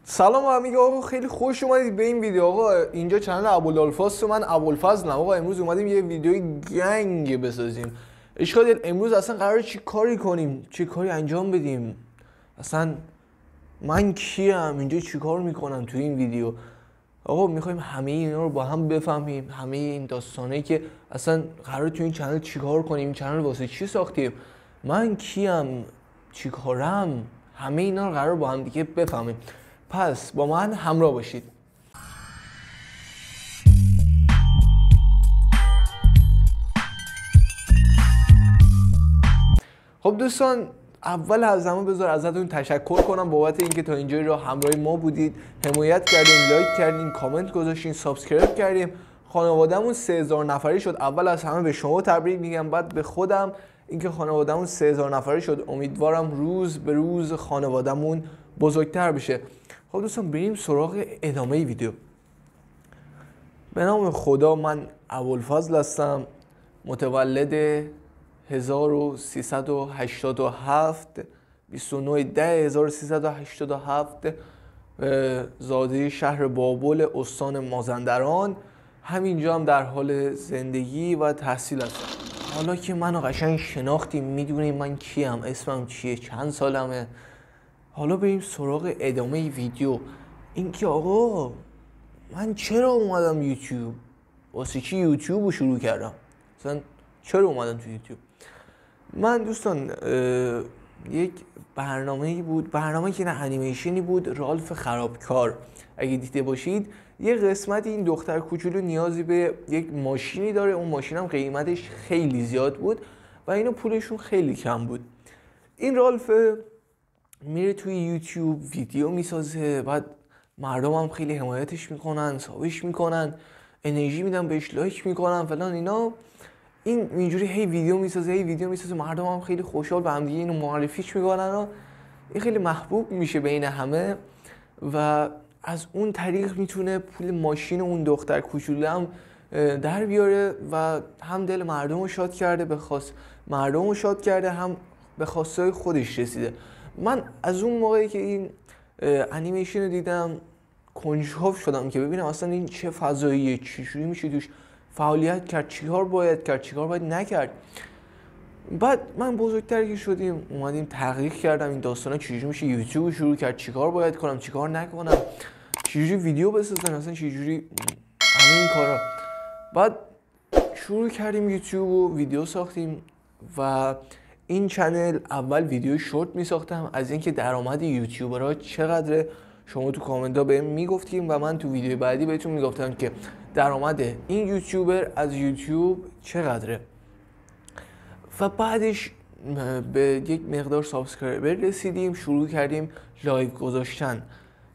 سلام همگی آقا، خیلی خوش اومدید به این ویدیو. آقا اینجا چنل ابوالالفاظ و من ابوالفضلم. آقا امروز اومدیم یه ویدیوی گنگ بسازیم. اشکال امروز اصلا قراره چی کاری کنیم، چه کاری انجام بدیم، اصلا من کیم، اینجا چی کار میکنم تو این ویدیو. آقا میخوایم همه اینا رو با هم بفهمیم، همه این داستانه که اصلا قراره تو این چنل چی کار کنیم، این چنل واسه چی ساختیم، من کیم، چی کارم، همه اینا رو قراره با هم دیگه بفهمیم. پس با من همراه باشید. خب دوستان، اول از همه بذار ازتون تشکر کنم بابت اینکه تا اینجا رو همراه ما بودید، حمایت کردین، لایک کردین، کامنت گذاشتین، سابسکرایب کردیم. خانوادهمون 3000 نفری شد. اول از همه به شما تبریک میگم، بعد به خودم اینکه خانوادهمون 3000 نفری شد. امیدوارم روز به روز خانوادهمون بزرگتر بشه. خب دوستان، بریم سراغ ادامه ویدیو. به نام خدا، من ابوالفضل هستم، متولد 1387 29/10/1387، زاده شهر بابل، استان مازندران. همینجا هم در حال زندگی و تحصیل هستم. حالا که منو قشنگ شناختیم، میدونیم من کیم، اسمم چیه، چند سالمه. حالا بریم سراغ ادامه ویدیو. اینکه آقا من چرا اومدم یوتیوب، واسه چی یوتیوب رو شروع کردم، مثلا چرا اومدم تو یوتیوب. من دوستان یک برنامه‌ای بود، برنامه که نه انیمیشنی بود، رالف خرابکار. اگه دیده باشید یه قسمت این دختر کوچولو نیازی به یک ماشینی داره، اون ماشین هم قیمتش خیلی زیاد بود و اینو پولشون خیلی کم بود. این رالف میره توی یوتیوب ویدیو میسازه، بعد مردم هم خیلی حمایتش میکنن، سابش میکنن، انرژی میدن بهش، لایک میکنن فلان اینا. این اینجوری هی ویدیو میسازه، مردم هم خیلی خوشحال به هم دیگه اینو معرفیش میکنن و این خیلی محبوب میشه بین همه و از اون طریق میتونه پول ماشین اون دختر کوچولو هم در بیاره و هم دل مردم رو شاد کرده، هم به خواستای خودش رسیده. من از اون موقعی که این انیمیشن رو دیدم کنجکاو شدم که ببینم اصلا این چه فضاییه، چجوری میشه توش فعالیت کرد، چیکار باید کرد، چیکار باید نکرد. بعد من بزرگتر که شدیم اومدیم تحقیق کردم این داستانا چجوری میشه یوتیوب شروع کرد، چیکار باید کنم، چیکار نکنم، چجوری ویدیو بسازم، اصلا چجوری همه این کارا. بعد شروع کردیم یوتیوب و ویدیو ساختیم و این چنل اول ویدیو شورت میساختم از اینکه درآمد یوتیوبرها چقدره. شما تو کامنت ها بهم میگفتیم و من تو ویدیو بعدی بهتون میگفتم که درآمد این یوتیوبر از یوتیوب چقدره. و بعدش به یک مقدار سابسکرایبر رسیدیم، شروع کردیم لایو گذاشتن.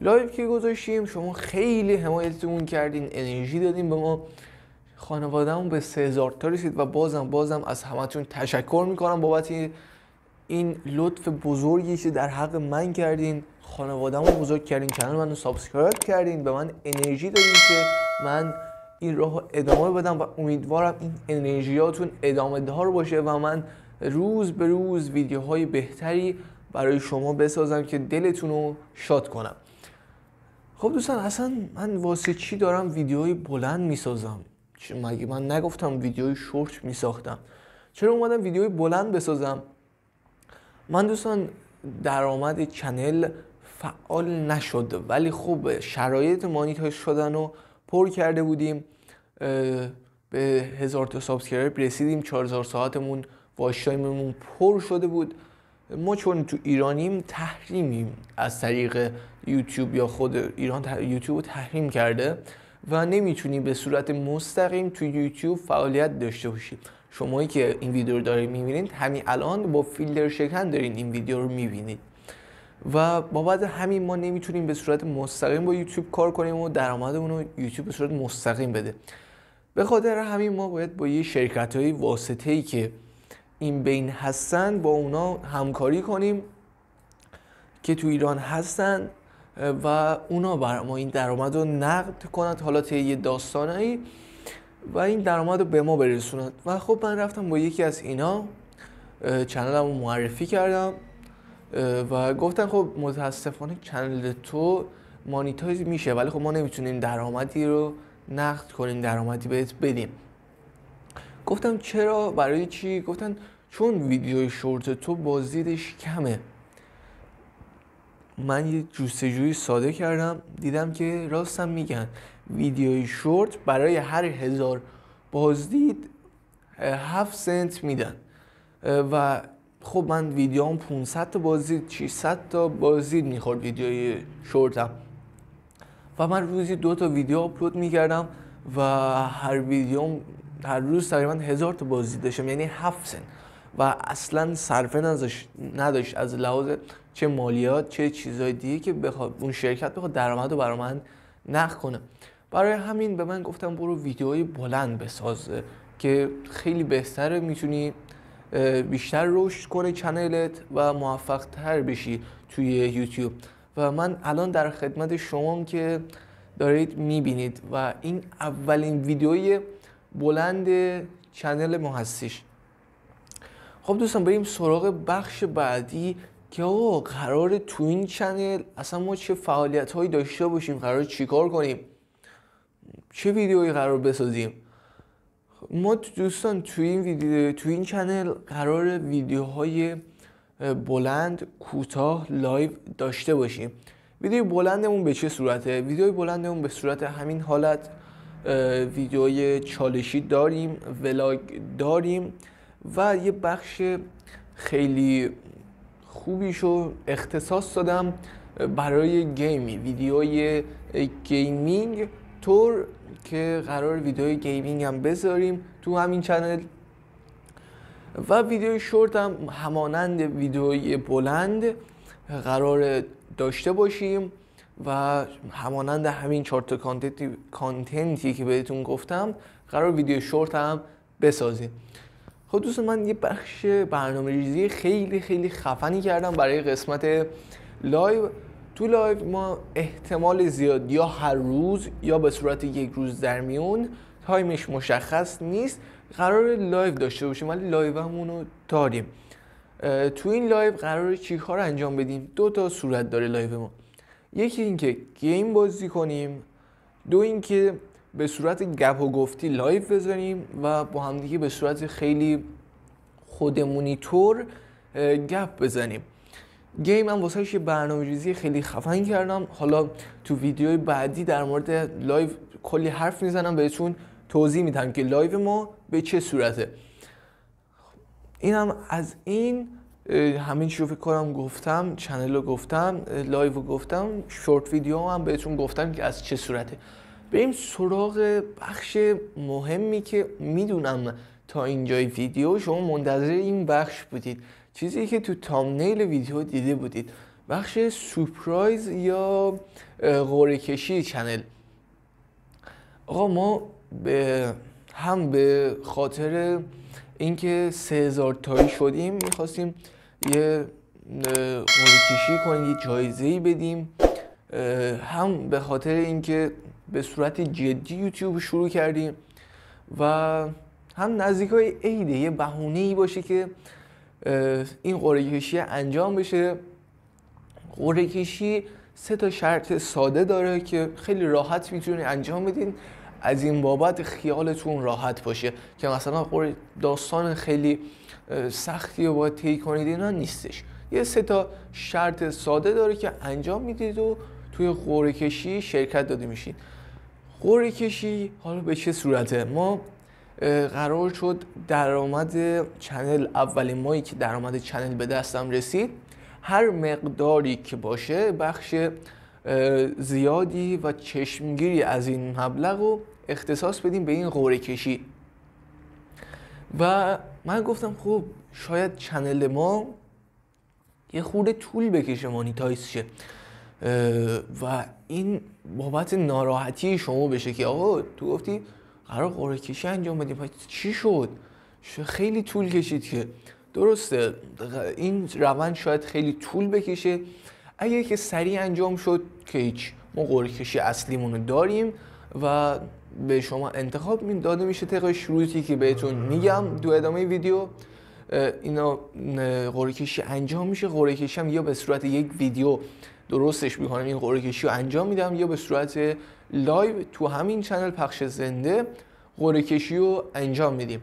لایو که گذاشتیم شما خیلی حمایتمون کردین، انرژی دادین به ما، خانواده‌مون به 3000 تا رسید و بازم از همتون تشکر میکنم بابت این لطف بزرگی که در حق من کردین. خانواده‌مو بزرگ کردین، کانال منو سابسکرایب کردین، به من انرژی دادین که من این راهو ادامه بدم و امیدوارم این انرژیاتون ادامه دار باشه و من روز به روز ویدیوهای بهتری برای شما بسازم که دلتون رو شاد کنم. خب دوستان، اصلا من واسه چی دارم ویدیوهای بلند میسازم؟ مگه من نگفتم ویدیوهای شورت میساختم؟ چرا اومدم ویدیوهای بلند بسازم؟ من دوستان درآمد چنل فعال نشد، ولی خب شرایط مانیتایز شدن رو پر کرده بودیم، به 1000 تا سابسکرایب رسیدیم، 4000 ساعتمون واچ تایممون پر شده بود. ما چون تو ایرانیم تحریمیم از طریق یوتیوب، یا خود ایران یوتیوب رو تحریم کرده و نمیتونی به صورت مستقیم تو یوتیوب فعالیت داشته باشی. شمایی که این ویدیو رو دارید میبینید همین الان با فیلتر شکن دارین این ویدیو رو میبینید و بابت همین ما نمیتونیم به صورت مستقیم با یوتیوب کار کنیم و درآمدمون رو یوتیوب به صورت مستقیم بده. به خاطر همین ما باید با یه شرکت‌های واسطه‌ای که این بین هستن با اونا همکاری کنیم که تو ایران هستن و اونا بر ما این درآمد رو نقد کنند، حالا طی یه داستانایی، و این درآمد رو به ما برسونند. و خب من رفتم با یکی از اینا چنلمو معرفی کردم و گفتن خب متاسفانه چنل تو مانیتایز میشه، ولی خب ما نمیتونیم درآمدی رو نقد کنیم، درآمدی بهت بدیم. گفتم چرا؟ برای چی؟ گفتن چون ویدیوی شورت تو بازدیدش کمه. من یه جستجوی ساده کردم، دیدم که راستم میگن ویدیوی شورت برای هر 1000 بازدید 7 سنت میدن و خب من ویدیوام 500 تا بازدید 600 تا بازدید میخورد ویدیوی شورتم و من روزی 2 تا ویدیو آپلود میکردم و هر ویدیوم هر روز تقریبا 1000 تا بازدید داشتم، یعنی 7 سنت و اصلا صرفه نداشت از لحاظ چه مالیات چه چیزای دیگه که بخواد اون شرکت بخواد درآمد رو برای من نقد کنه. برای همین به من گفتم برو ویدیوهای بلند بساز که خیلی بهتره، میتونی بیشتر رشد کنه چنلت و موفق تر بشی توی یوتیوب. و من الان در خدمت شمام که دارید میبینید و این اولین ویدیوی بلند چنل ما هستش. خب دوستان بریم سراغ بخش بعدی که آقا قراره تو این چنل اصلا ما چه فعالیت هایی داشته باشیم، قراره چیکار کنیم، چه ویدیویی قرار بسازیم. ما دوستان تو این چنل قراره ویدیوهای بلند کوتاه لایو داشته باشیم. ویدیو بلندمون به چه صورته؟ ویدیو بلندمون به صورت همین حالت ویدیوی چالشی داریم، ولاگ داریم و یه بخش خیلی خوبیشو اختصاص دادم برای گیمی، ویدیوی گیمینگ طور که قرار ویدیوی گیمینگ هم بذاریم تو همین چنل و ویدیوی شورت هم همانند ویدیوی بلند قرار داشته باشیم و همانند همین 4 تا کانتنتی که بهتون گفتم قرار ویدیو شورت هم بسازیم. خب دوستان من یه بخش برنامه‌ریزی خیلی خیلی خفنی کردم برای قسمت لایو. تو لایو ما احتمال زیاد یا هر روز یا به صورت یک روز در میون، تایمش مشخص نیست، قرار لایو داشته باشیم ولی لایو همونو داریم. تو این لایو قراره چی کار انجام بدیم؟ 2 تا صورت داره لایو ما. یکی اینکه گیم بازی کنیم، 2 اینکه به صورت گپ و گفتی لایو بذاریم و با هم دیگه به صورت خیلی خودمونی طور گپ بزنیم. گیم هم واسهش یه برنامه‌ریزی خیلی خفن کردم، حالا تو ویدیوی بعدی در مورد لایو کلی حرف میزنم، بهتون توضیح میدم که لایو ما به چه صورته. اینم از این همین چیزو فکر کنم گفتم، چنل رو گفتم، لایو رو گفتم، شورت ویدیو هم بهتون گفتم که از چه صورته. بریم سراغ بخش مهمی که میدونم تا اینجای ویدیو شما منتظر این بخش بودید، چیزی که تو تامنیل ویدیو دیده بودید، بخش سورپرایز یا قرعه کشی چنل. آقا ما به خاطر اینکه 3000 تایی شدیم میخواستیم یه قرعه کشی کنیم، یه جایزه‌ای بدیم، هم به خاطر اینکه به صورت جدی یوتیوب شروع کردیم و هم نزدیکای عیده، یه بهونه‌ای باشه که این قرعه کشی انجام بشه. قرعه کشی 3 تا شرط ساده داره که خیلی راحت میتونید انجام بدین، از این بابت خیالتون راحت باشه که مثلا داستان خیلی سختی رو باید طی کنید، اینا نیستش. یه 3 تا شرط ساده داره که انجام میدید و توی قرعه کشی شرکت داده میشین. قرعه کشی حالا به چه صورته؟ ما قرار شد درآمد چنل، اولین ماهی که درآمد چنل به دستم رسید، هر مقداری که باشه بخش زیادی و چشمگیری از این مبلغ رو اختصاص بدیم به این قرعه کشی. و من گفتم خب شاید چنل ما یه خورده طول بکشه مانیتایز شه و این بابت ناراحتی شما بشه که آقا تو گفتی قرار قرعه کشی انجام بدیم، چی شد؟ خیلی طول کشید که. درسته این روند شاید خیلی طول بکشه، اگه که سریع انجام شد که هیچ، ما قرعه کشی اصلیمون رو داریم و به شما انتخاب داده میشه طبق شروطی که بهتون میگم تو ادامه ویدیو. اینا قرعه کشی انجام میشه. قرعه کشی هم یا به صورت یک ویدیو درستش میکنم، این قرعه کشی رو انجام میدم، یا به صورت لایو تو همین چنل پخش زنده قرعه کشی رو انجام میدیم.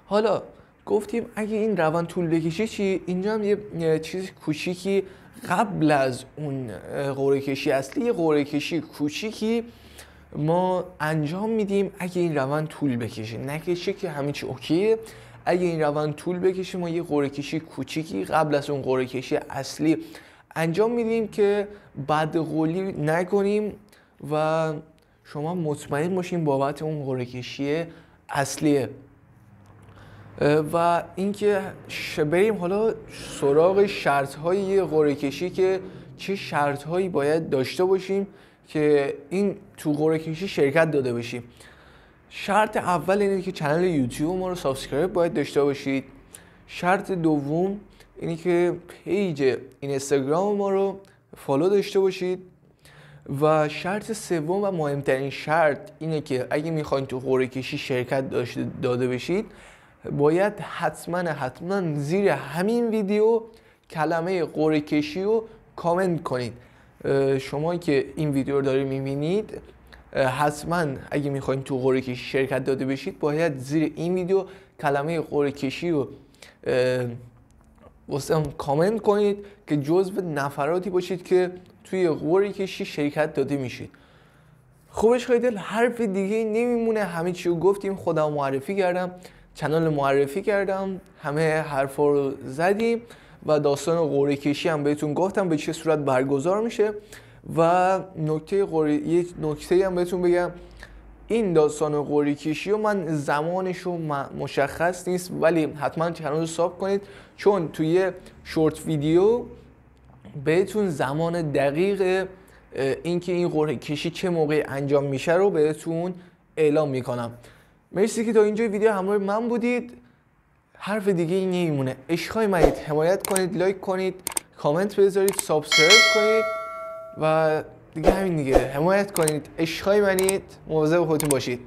حالا گفتیم اگه این روند طول بکشه چی؟ اینجا هم یه چیز کوچیکی قبل از اون قرعه کشی اصلی، یه قرعه کشی کوچیکی ما انجام میدیم اگه این روند طول بکشه. نکشه که همه چی اوکیه، اگه این روند طول بکشه ما یه قرعه کشی کوچیکی قبل از اون قرعه کشی اصلی انجام میدیم که بدقولی نکنیم و شما مطمئن باشین بابت اون قرعه کشی اصلیه. و اینکه بریم حالا سراغ شرط‌های یه قرعه کشی که چه شرط‌هایی باید داشته باشیم که این تو قرعه کشی شرکت داده باشیم. شرط اول اینه که کانال یوتیوب ما رو سابسکرایب باید داشته باشید. شرط دوم اینه که پیج اینستاگرام ما رو فالو داشته باشید. و شرط سوم و مهمترین شرط اینه که اگه میخواین تو قرعه کشی شرکت داده بشید باید حتما زیر همین ویدیو کلمه قرعه کشی رو کامنت کنید. شما که این ویدیو رو دارید میبینید حتما اگه میخواین تو قرعه کشی شرکت داده بشید باید زیر این ویدیو کلمه قرعه کشی رو واسه کامنت کنید که جزو نفراتی باشید که توی قرعه کشی شرکت داده میشید. خوبش خیلی حرف دیگه نمیمونه، همه چی رو گفتیم، خودم معرفی کردم، کانال معرفی کردم، همه حرفا رو زدیم و داستان قرعه کشی هم بهتون گفتم به چه صورت برگزار میشه. و یک نکته هم بهتون بگم، این داستان قرعه کشی و من زمانش رو مشخص نیست ولی حتما کانال رو ساب کنید چون توی شورت ویدیو بهتون زمان دقیق اینکه این قرعه کشی چه موقع انجام میشه رو بهتون اعلام میکنم. مرسی که تا اینجا ویدیو همراه من بودید. حرف دیگه ای نمیمونه. عشقای منید، حمایت کنید، لایک کنید، کامنت بذارید، سابسکرایب کنید و دیگه همین دیگه. حمایت کنید، عشقای منید، مواظب خودتون باشید.